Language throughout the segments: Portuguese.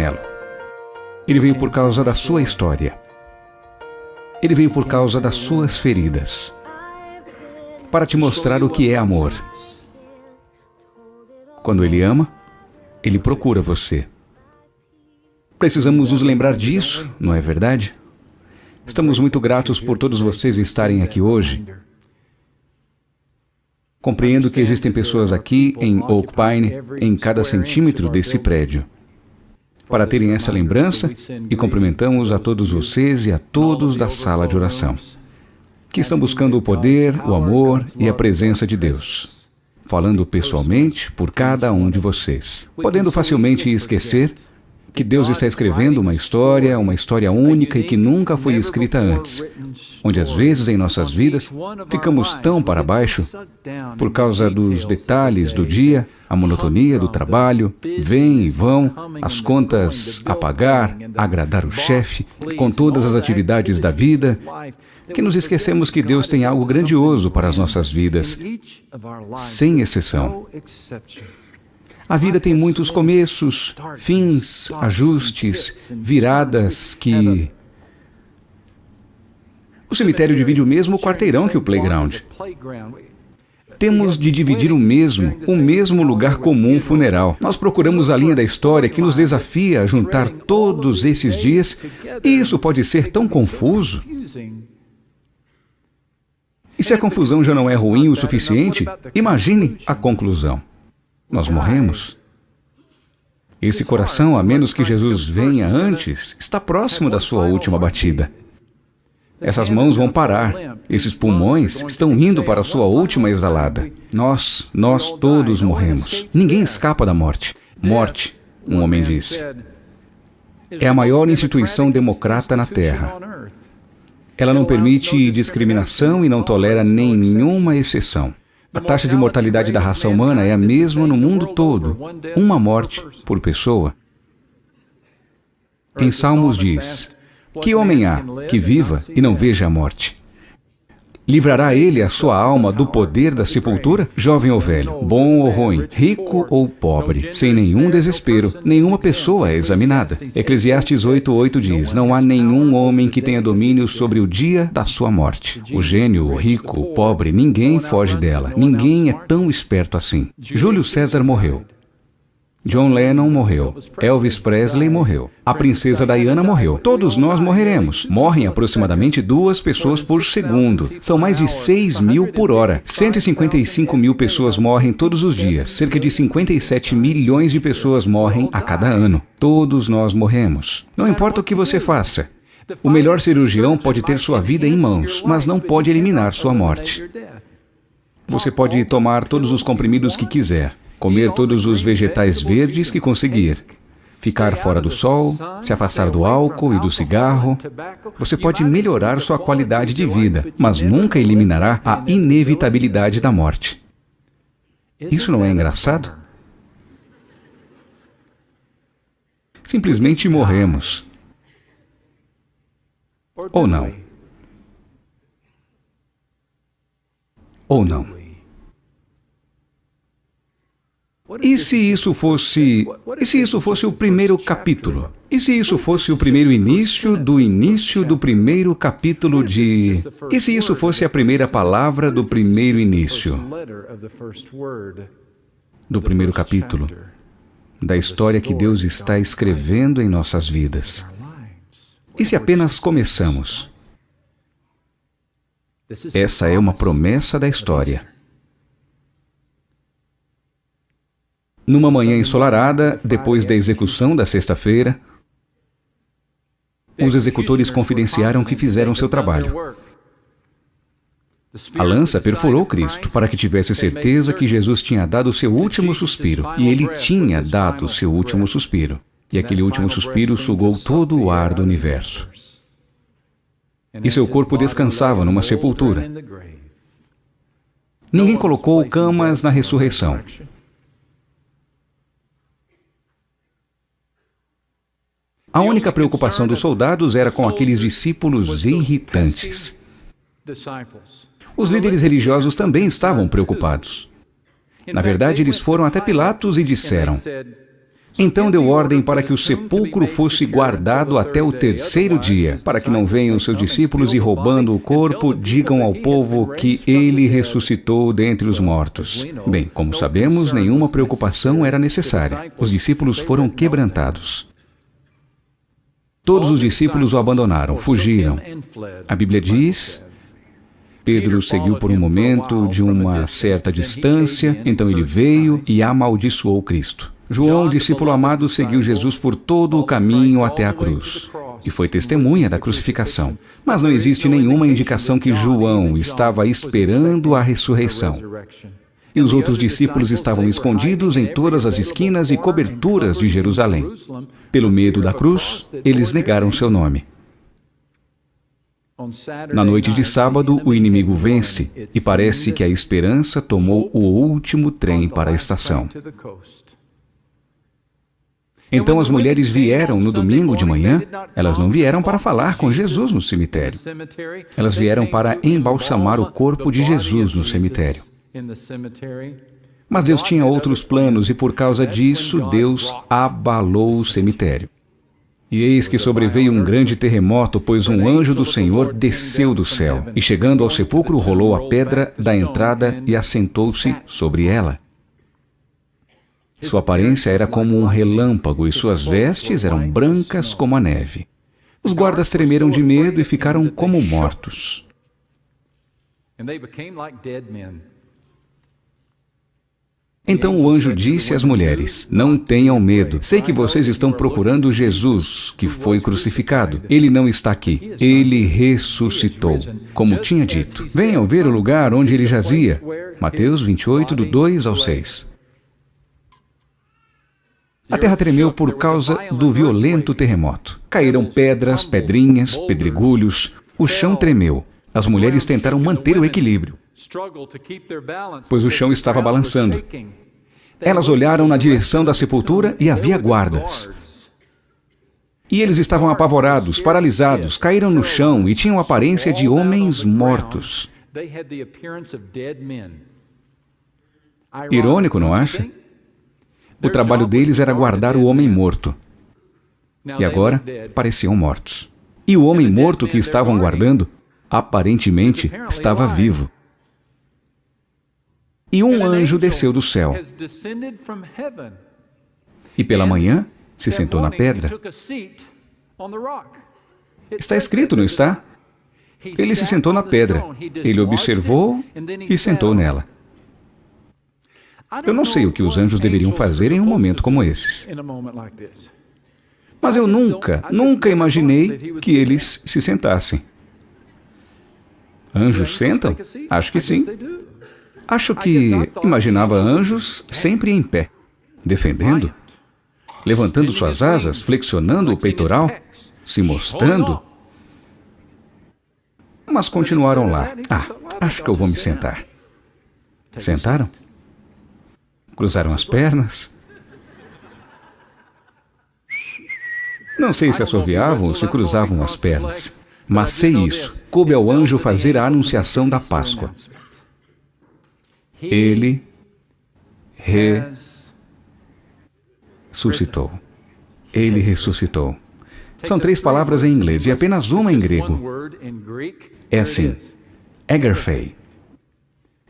Mello. Ele veio por causa da sua história. Ele veio por causa das suas feridas, para te mostrar o que é amor. Quando Ele ama, Ele procura você. Precisamos nos lembrar disso, não é verdade? Estamos muito gratos por todos vocês estarem aqui hoje. Compreendo que existem pessoas aqui em Oak Pine, em cada centímetro desse prédio, para terem essa lembrança, e cumprimentamos a todos vocês e a todos da sala de oração, que estão buscando o poder, o amor e a presença de Deus, falando pessoalmente por cada um de vocês, podendo facilmente esquecer que Deus está escrevendo uma história única e que nunca foi escrita antes, onde às vezes em nossas vidas ficamos tão para baixo por causa dos detalhes do dia, a monotonia do trabalho, vêm e vão, as contas a pagar, agradar o chefe, com todas as atividades da vida, que nos esquecemos que Deus tem algo grandioso para as nossas vidas, sem exceção. A vida tem muitos começos, fins, ajustes, viradas que... O cemitério divide o mesmo quarteirão que o playground. Temos de dividir o mesmo lugar comum funeral. Nós procuramos a linha da história que nos desafia a juntar todos esses dias, e isso pode ser tão confuso. E se a confusão já não é ruim o suficiente, imagine a conclusão. Nós morremos. Esse coração, a menos que Jesus venha antes, está próximo da sua última batida. Essas mãos vão parar. Esses pulmões estão indo para a sua última exalada. Nós todos morremos. Ninguém escapa da morte. Morte, um homem disse, é a maior instituição democrata na Terra. Ela não permite discriminação e não tolera nenhuma exceção. A taxa de mortalidade da raça humana é a mesma no mundo todo, uma morte por pessoa. Em Salmos diz, que homem há que viva e não veja a morte? Livrará ele a sua alma do poder da sepultura? Jovem ou velho, bom ou ruim, rico ou pobre, sem nenhum desespero, nenhuma pessoa é examinada. Eclesiastes 8:8 diz, não há nenhum homem que tenha domínio sobre o dia da sua morte. O gênio, o rico, o pobre, ninguém foge dela. Ninguém é tão esperto assim. Júlio César morreu. John Lennon morreu. Elvis Presley morreu. A princesa Diana morreu. Todos nós morreremos. Morrem aproximadamente 2 pessoas por segundo. São mais de 6.000 por hora. 155 mil pessoas morrem todos os dias. Cerca de 57 milhões de pessoas morrem a cada ano. Todos nós morremos. Não importa o que você faça. O melhor cirurgião pode ter sua vida em mãos, mas não pode eliminar sua morte. Você pode tomar todos os comprimidos que quiser, comer todos os vegetais verdes que conseguir, ficar fora do sol, se afastar do álcool e do cigarro. Você pode melhorar sua qualidade de vida, mas nunca eliminará a inevitabilidade da morte. Isso não é engraçado? Simplesmente morremos. Ou não. Ou não. E se isso fosse o primeiro capítulo? E se isso fosse o primeiro início do primeiro capítulo de... E se isso fosse a primeira palavra do primeiro início? Do primeiro capítulo da história que Deus está escrevendo em nossas vidas. E se apenas começamos? Essa é uma promessa da história. Numa manhã ensolarada, depois da execução da sexta-feira, os executores confidenciaram que fizeram seu trabalho. A lança perfurou Cristo para que tivesse certeza que Jesus tinha dado o seu último suspiro. E Ele tinha dado o seu último suspiro. E aquele último suspiro sugou todo o ar do universo. E seu corpo descansava numa sepultura. Ninguém colocou camas na ressurreição. A única preocupação dos soldados era com aqueles discípulos irritantes. Os líderes religiosos também estavam preocupados. Na verdade, eles foram até Pilatos e disseram, Então deu ordem para que o sepulcro fosse guardado até o terceiro dia, para que não venham seus discípulos e, roubando o corpo, digam ao povo que ele ressuscitou dentre os mortos. Bem, como sabemos, nenhuma preocupação era necessária. Os discípulos foram quebrantados. Todos os discípulos o abandonaram, fugiram. A Bíblia diz: Pedro seguiu por um momento de uma certa distância, então ele veio e amaldiçoou Cristo. João, discípulo amado, seguiu Jesus por todo o caminho até a cruz e foi testemunha da crucificação. Mas não existe nenhuma indicação que João estava esperando a ressurreição. E os outros discípulos estavam escondidos em todas as esquinas e coberturas de Jerusalém. Pelo medo da cruz, eles negaram seu nome. Na noite de sábado, o inimigo vence e parece que a esperança tomou o último trem para a estação. Então as mulheres vieram no domingo de manhã. Elas não vieram para falar com Jesus no cemitério. Elas vieram para embalsamar o corpo de Jesus no cemitério. Mas Deus tinha outros planos e por causa disso, Deus abalou o cemitério. E eis que sobreveio um grande terremoto, pois um anjo do Senhor desceu do céu e, chegando ao sepulcro, rolou a pedra da entrada e assentou-se sobre ela. Sua aparência era como um relâmpago e suas vestes eram brancas como a neve. Os guardas tremeram de medo e ficaram como mortos. Então o anjo disse às mulheres: Não tenham medo. Sei que vocês estão procurando Jesus, que foi crucificado. Ele não está aqui. Ele ressuscitou, como tinha dito. Venham ver o lugar onde ele jazia. Mateus 28, do 2 ao 6. A terra tremeu por causa do violento terremoto. Caíram pedras, pedrinhas, pedregulhos. O chão tremeu. As mulheres tentaram manter o equilíbrio, pois o chão estava balançando. Elas olharam na direção da sepultura e havia guardas. E eles estavam apavorados, paralisados, caíram no chão e tinham a aparência de homens mortos. Irônico, não acha? O trabalho deles era guardar o homem morto. E agora pareciam mortos. E o homem morto que estavam guardando, aparentemente, estava vivo. E um anjo desceu do céu. E pela manhã se sentou na pedra. Está escrito, não está? Ele se sentou na pedra. Ele observou e sentou nela. Eu não sei o que os anjos deveriam fazer em um momento como esses. Mas eu nunca imaginei que eles se sentassem. Anjos sentam? Acho que sim. Acho que imaginava anjos sempre em pé, defendendo, levantando suas asas, flexionando o peitoral, se mostrando. Mas continuaram lá. Acho que eu vou me sentar. Sentaram? Cruzaram as pernas. Não sei se assoviavam ou se cruzavam as pernas, mas sei isso. Coube ao anjo fazer a anunciação da Páscoa. Ele ressuscitou. Ele ressuscitou. São 3 palavras em inglês e apenas uma em grego. É assim: egerphei.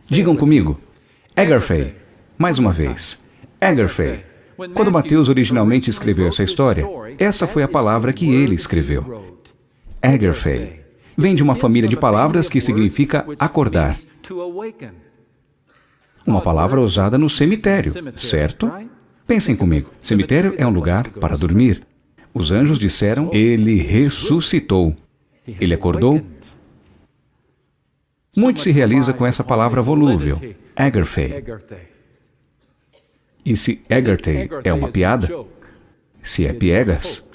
Digam comigo: egerphei. Mais uma vez: egerphei. Quando Mateus originalmente escreveu essa história, essa foi a palavra que ele escreveu. Egerphei. Vem de uma família de palavras que significa acordar. Uma palavra usada no cemitério, certo? Pensem comigo. Cemitério é um lugar para dormir. Os anjos disseram: Ele ressuscitou. Ele acordou. Muito se realiza com essa palavra volúvel, egerphei. E se egerthei é uma piada, se é piegas,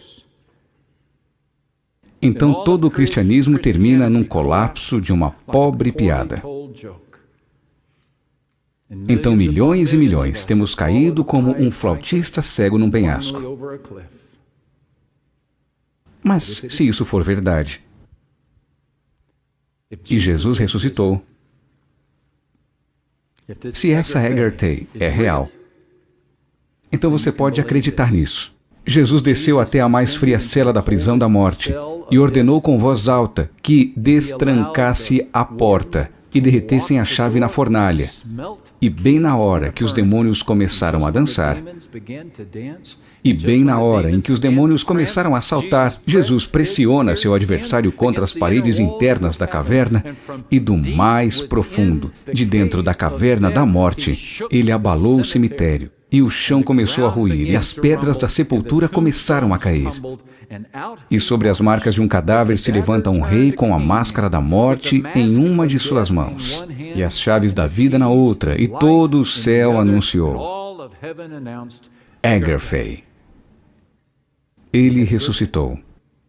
então todo o cristianismo termina num colapso de uma pobre piada. Então milhões e milhões temos caído como um flautista cego num penhasco. Mas se isso for verdade, e Jesus ressuscitou, se essa egerthei é real, Então você pode acreditar nisso. Jesus desceu até a mais fria cela da prisão da morte e ordenou com voz alta que destrancasse a porta e derretessem a chave na fornalha. E bem na hora que os demônios começaram a dançar, e bem na hora em que os demônios começaram a saltar, Jesus pressiona seu adversário contra as paredes internas da caverna e do mais profundo, de dentro da caverna da morte, ele abalou o cemitério. E o chão começou a ruir, e as pedras da sepultura começaram a cair. E sobre as marcas de um cadáver se levanta um rei com a máscara da morte em uma de suas mãos, e as chaves da vida na outra, e todo o céu anunciou: Agarfei. Ele ressuscitou.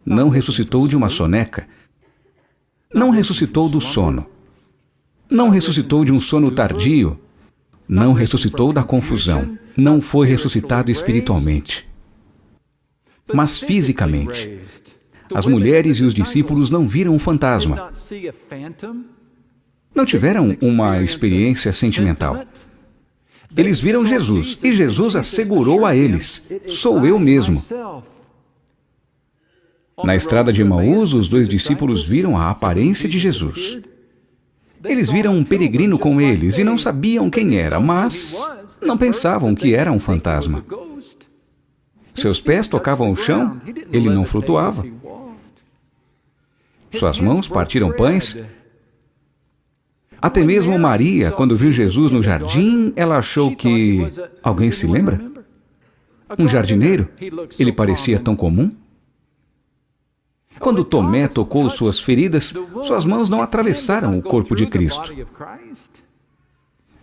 Não ressuscitou de uma soneca. Não ressuscitou do sono. Não ressuscitou de um sono tardio. Não ressuscitou da confusão. Não foi ressuscitado espiritualmente, mas fisicamente. As mulheres e os discípulos não viram um fantasma. Não tiveram uma experiência sentimental. Eles viram Jesus, e Jesus assegurou a eles: sou eu mesmo. Na estrada de Emaús, os dois discípulos viram a aparência de Jesus. Eles viram um peregrino com eles e não sabiam quem era, mas não pensavam que era um fantasma. Seus pés tocavam o chão, ele não flutuava. Suas mãos partiram pães. Até mesmo Maria, quando viu Jesus no jardim, ela achou que... Alguém se lembra? Um jardineiro? Ele parecia tão comum. Quando Tomé tocou suas feridas, suas mãos não atravessaram o corpo de Cristo.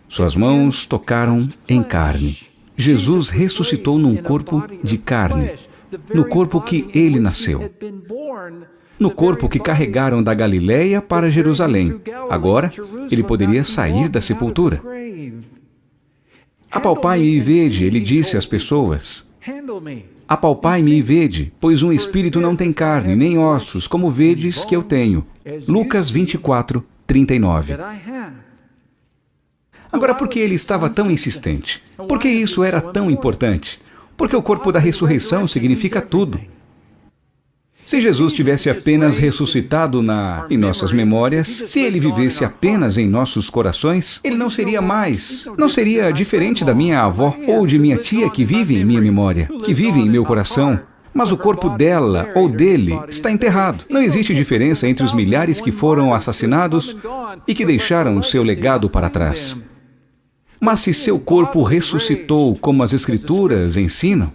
Suas mãos tocaram em carne. Jesus ressuscitou num corpo de carne, no corpo que ele nasceu, no corpo que carregaram da Galileia para Jerusalém. Agora, ele poderia sair da sepultura. Apalpai-me e vede, ele disse às pessoas. Apalpai-me e vede, pois um espírito não tem carne, nem ossos, como vedes que eu tenho. Lucas 24, 39. Agora, por que ele estava tão insistente? Por que isso era tão importante? Porque o corpo da ressurreição significa tudo. Se Jesus tivesse apenas ressuscitado em nossas memórias, se ele vivesse apenas em nossos corações, ele não seria diferente da minha avó ou de minha tia que vive em minha memória, que vive em meu coração. Mas o corpo dela ou dele está enterrado. Não existe diferença entre os milhares que foram assassinados e que deixaram o seu legado para trás. Mas se seu corpo ressuscitou, como as Escrituras ensinam,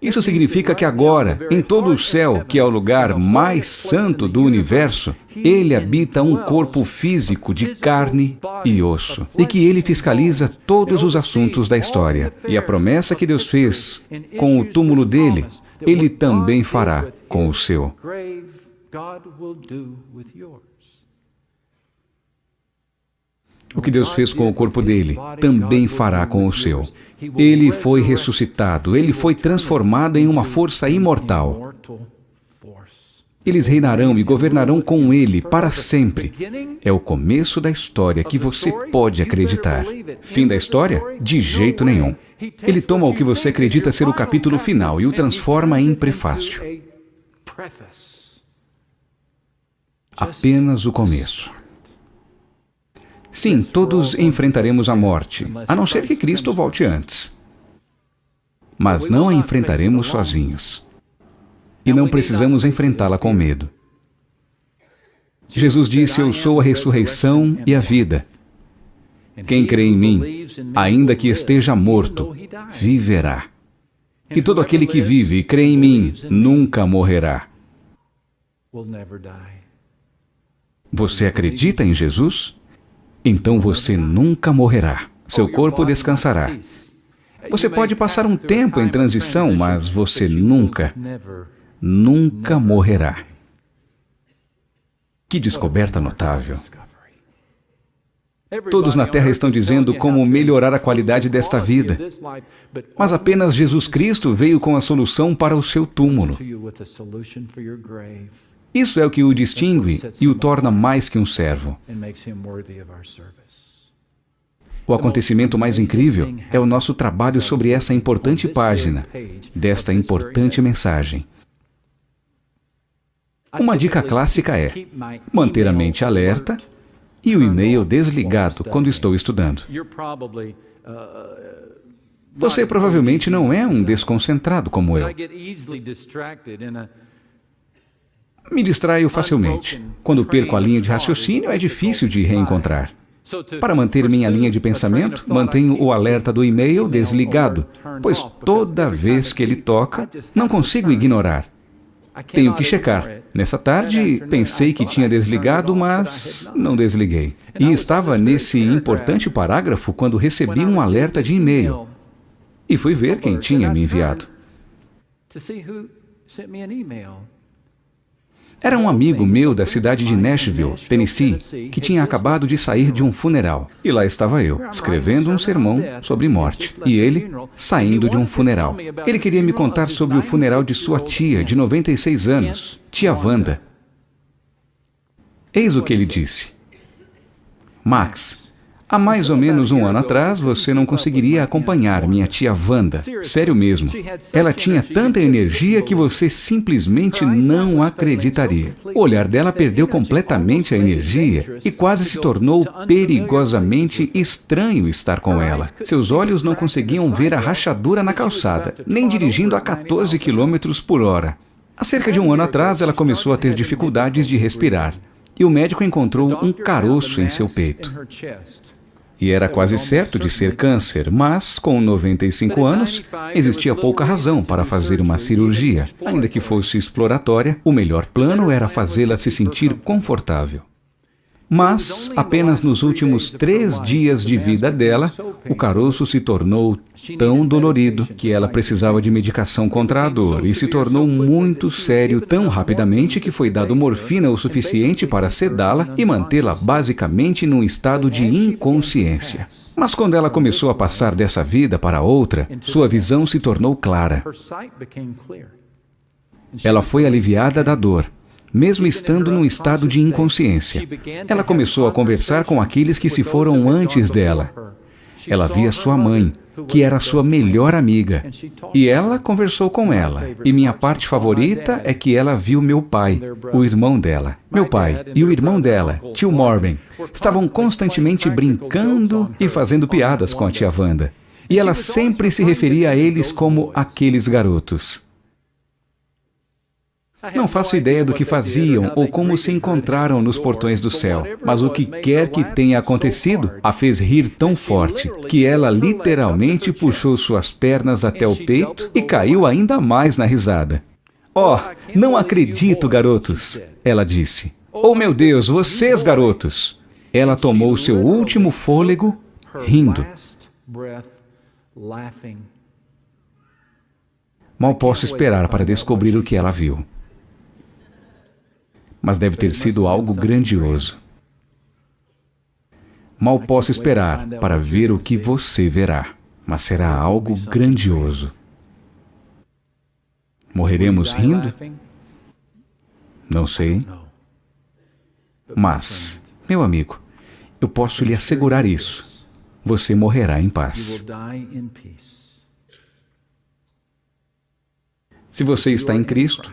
isso significa que agora, em todo o céu, que é o lugar mais santo do universo, ele habita um corpo físico de carne e osso, e que ele fiscaliza todos os assuntos da história. E a promessa que Deus fez com o túmulo dele, ele também fará com o seu. O que Deus fez com o corpo dele, também fará com o seu. Ele foi ressuscitado, ele foi transformado em uma força imortal. Eles reinarão e governarão com ele para sempre. É o começo da história que você pode acreditar. Fim da história? De jeito nenhum. Ele toma o que você acredita ser o capítulo final e o transforma em prefácio. Apenas o começo. Sim, todos enfrentaremos a morte, a não ser que Cristo volte antes. Mas não a enfrentaremos sozinhos. E não precisamos enfrentá-la com medo. Jesus disse: eu sou a ressurreição e a vida. Quem crê em mim, ainda que esteja morto, viverá. E todo aquele que vive e crê em mim, nunca morrerá. Você acredita em Jesus? Então você nunca morrerá. Seu corpo descansará. Você pode passar um tempo em transição, mas você nunca morrerá. Que descoberta notável. Todos na Terra estão dizendo como melhorar a qualidade desta vida. Mas apenas Jesus Cristo veio com a solução para o seu túmulo. Isso é o que o distingue e o torna mais que um servo. O acontecimento mais incrível é o nosso trabalho sobre essa importante página, desta importante mensagem. Uma dica clássica é manter a mente alerta e o e-mail desligado quando estou estudando. Você provavelmente não é um desconcentrado como eu. Me distraio facilmente. Quando perco a linha de raciocínio, é difícil de reencontrar. Para manter minha linha de pensamento, mantenho o alerta do e-mail desligado, pois toda vez que ele toca, não consigo ignorar. Tenho que checar. Nessa tarde, pensei que tinha desligado, mas não desliguei. E estava nesse importante parágrafo quando recebi um alerta de e-mail. E fui ver quem tinha me enviado. Era um amigo meu da cidade de Nashville, Tennessee, que tinha acabado de sair de um funeral. E lá estava eu, escrevendo um sermão sobre morte. E ele, saindo de um funeral. Ele queria me contar sobre o funeral de sua tia, de 96 anos, tia Wanda. Eis o que ele disse. Max, há mais ou menos um ano atrás, você não conseguiria acompanhar minha tia Wanda. Sério mesmo. Ela tinha tanta energia que você simplesmente não acreditaria. O olhar dela perdeu completamente a energia e quase se tornou perigosamente estranho estar com ela. Seus olhos não conseguiam ver a rachadura na calçada, nem dirigindo a 14 km/h. Há cerca de um ano atrás, ela começou a ter dificuldades de respirar, e o médico encontrou um caroço em seu peito. E era quase certo de ser câncer, mas, com 95 anos, existia pouca razão para fazer uma cirurgia. Ainda que fosse exploratória, o melhor plano era fazê-la se sentir confortável. Mas, apenas nos últimos 3 dias de vida dela, o caroço se tornou tão dolorido que ela precisava de medicação contra a dor e se tornou muito sério tão rapidamente que foi dado morfina o suficiente para sedá-la e mantê-la basicamente num estado de inconsciência. Mas quando ela começou a passar dessa vida para outra, sua visão se tornou clara. Ela foi aliviada da dor, mesmo estando num estado de inconsciência. Ela começou a conversar com aqueles que se foram antes dela. Ela via sua mãe, que era sua melhor amiga, e ela conversou com ela. E minha parte favorita é que ela viu meu pai, o irmão dela. Meu pai e o irmão dela, tio Morben, estavam constantemente brincando e fazendo piadas com a tia Wanda. E ela sempre se referia a eles como aqueles garotos. Não faço ideia do que faziam ou como se encontraram nos portões do céu, mas o que quer que tenha acontecido a fez rir tão forte que ela literalmente puxou suas pernas até o peito e caiu ainda mais na risada. Oh, não acredito, garotos, ela disse. Oh, meu Deus, vocês, garotos! Ela tomou seu último fôlego, rindo. Mal posso esperar para descobrir o que ela viu. Mas deve ter sido algo grandioso. Mal posso esperar para ver o que você verá, mas será algo grandioso. Morreremos rindo? Não sei. Mas, meu amigo, eu posso lhe assegurar isso. Você morrerá em paz. Se você está em Cristo,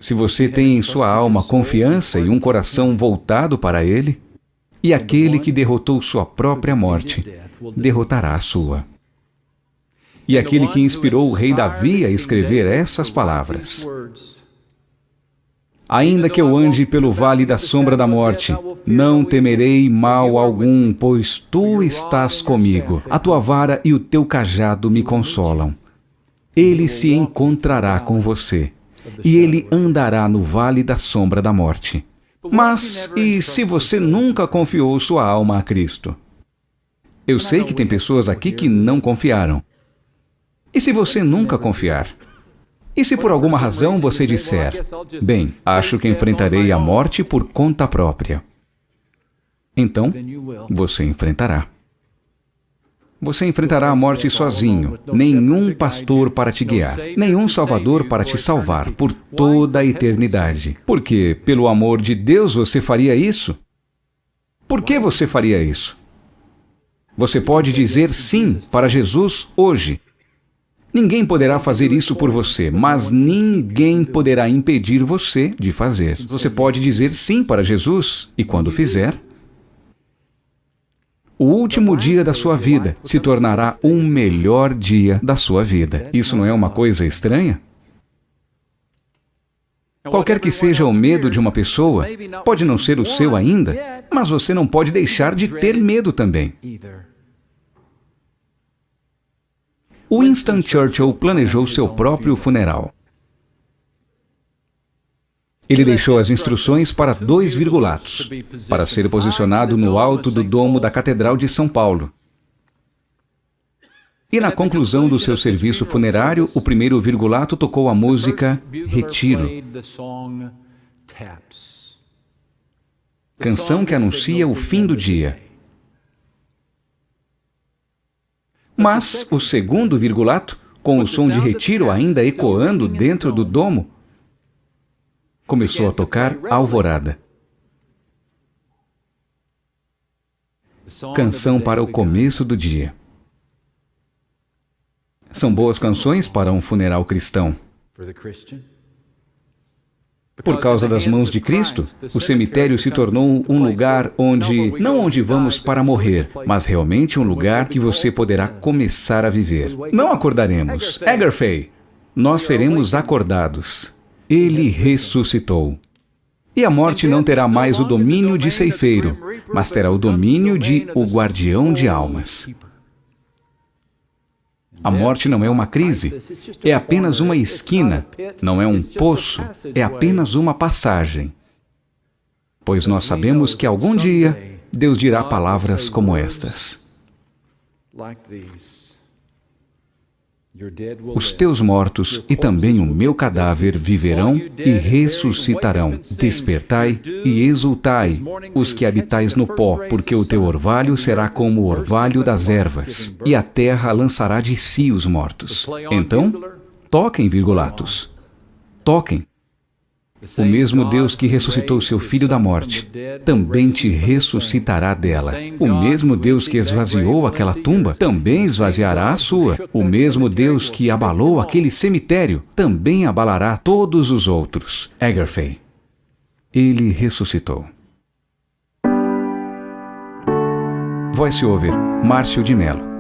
se você tem em sua alma confiança e um coração voltado para Ele, e aquele que derrotou sua própria morte, derrotará a sua. E aquele que inspirou o rei Davi a escrever essas palavras: ainda que eu ande pelo vale da sombra da morte, não temerei mal algum, pois tu estás comigo. A tua vara e o teu cajado me consolam. Ele se encontrará com você, e ele andará no vale da sombra da morte. Mas, e se você nunca confiou sua alma a Cristo? Eu sei que tem pessoas aqui que não confiaram. E se você nunca confiar? E se por alguma razão você disser: bem, acho que enfrentarei a morte por conta própria? Então, você enfrentará. Você enfrentará a morte sozinho, nenhum pastor para te guiar, nenhum salvador para te salvar por toda a eternidade. Porque, pelo amor de Deus, você faria isso? Por que você faria isso? Você pode dizer sim para Jesus hoje. Ninguém poderá fazer isso por você, mas ninguém poderá impedir você de fazer. Você pode dizer sim para Jesus e, quando fizer, o último dia da sua vida se tornará o melhor dia da sua vida. Isso não é uma coisa estranha? Qualquer que seja o medo de uma pessoa, pode não ser o seu ainda, mas você não pode deixar de ter medo também. Winston Churchill planejou seu próprio funeral. Ele deixou as instruções para 2 virgulatos, para ser posicionado no alto do domo da Catedral de São Paulo. E na conclusão do seu serviço funerário, o primeiro virgulato tocou a música Retiro, canção que anuncia o fim do dia. Mas o segundo virgulato, com o som de retiro ainda ecoando dentro do domo, começou a tocar Alvorada. Canção para o começo do dia. São boas canções para um funeral cristão. Por causa das mãos de Cristo, o cemitério se tornou um lugar não onde vamos para morrer, mas realmente um lugar que você poderá começar a viver. Não acordaremos. Agarfay, nós seremos acordados. Ele ressuscitou. E a morte não terá mais o domínio de ceifeiro, mas terá o domínio de o guardião de almas. A morte não é uma crise, é apenas uma esquina, não é um poço, é apenas uma passagem. Pois nós sabemos que algum dia Deus dirá palavras como estas: os teus mortos e também o meu cadáver viverão e ressuscitarão. Despertai e exultai, os que habitais no pó, porque o teu orvalho será como o orvalho das ervas, e a terra lançará de si os mortos. Então, toquem, virgulatos. Toquem. O mesmo Deus que ressuscitou seu filho da morte, também te ressuscitará dela. O mesmo Deus que esvaziou aquela tumba, também esvaziará a sua. O mesmo Deus que abalou aquele cemitério, também abalará todos os outros. Agarfay. Ele ressuscitou. Voice-over, Márcio de Mello.